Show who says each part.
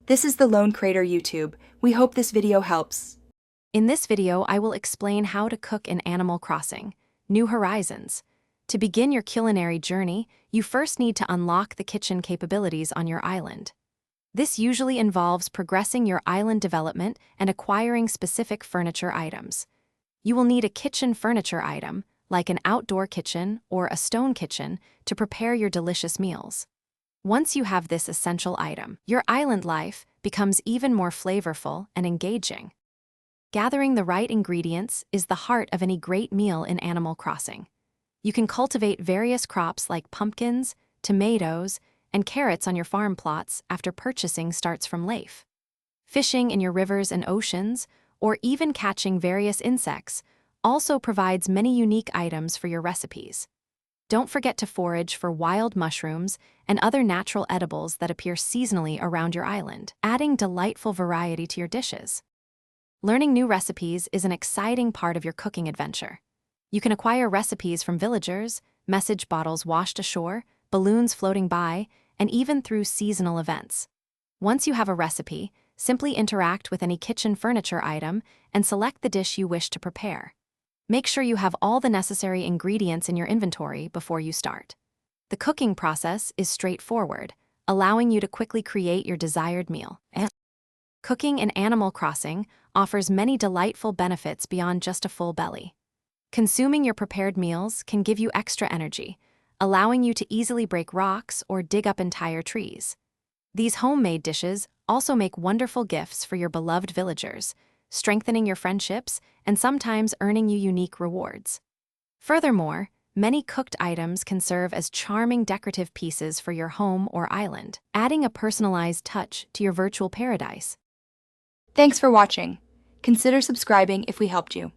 Speaker 1: This is the Lone Crater YouTube. We hope this video helps.
Speaker 2: In this video, I will explain how to cook in Animal Crossing: New Horizons. To begin your culinary journey, you first need to unlock the kitchen capabilities on your island. This usually involves progressing your island development and acquiring specific furniture items. You will need a kitchen furniture item, like an outdoor kitchen or a stone kitchen, to prepare your delicious meals. Once you have this essential item, your island life becomes even more flavorful and engaging. Gathering the right ingredients is the heart of any great meal in Animal Crossing. You can cultivate various crops like pumpkins, tomatoes, and carrots on your farm plots after purchasing starts from life. Fishing in your rivers and oceans, or even catching various insects, also provides many unique items for your recipes. Don't forget to forage for wild mushrooms and other natural edibles that appear seasonally around your island, adding delightful variety to your dishes. Learning new recipes is an exciting part of your cooking adventure. You can acquire recipes from villagers, message bottles washed ashore, balloons floating by, and even through seasonal events. Once you have a recipe, simply interact with any kitchen furniture item and select the dish you wish to prepare. Make sure you have all the necessary ingredients in your inventory before you start. The cooking process is straightforward, allowing you to quickly create your desired meal. Cooking in Animal Crossing offers many delightful benefits beyond just a full belly. Consuming your prepared meals can give you extra energy, allowing you to easily break rocks or dig up entire trees. These homemade dishes also make wonderful gifts for your beloved villagers, strengthening your friendships and sometimes earning you unique rewards. Furthermore, many cooked items can serve as charming decorative pieces for your home or island, adding a personalized touch to your virtual paradise.
Speaker 1: Thanks for watching. Consider subscribing if we helped you.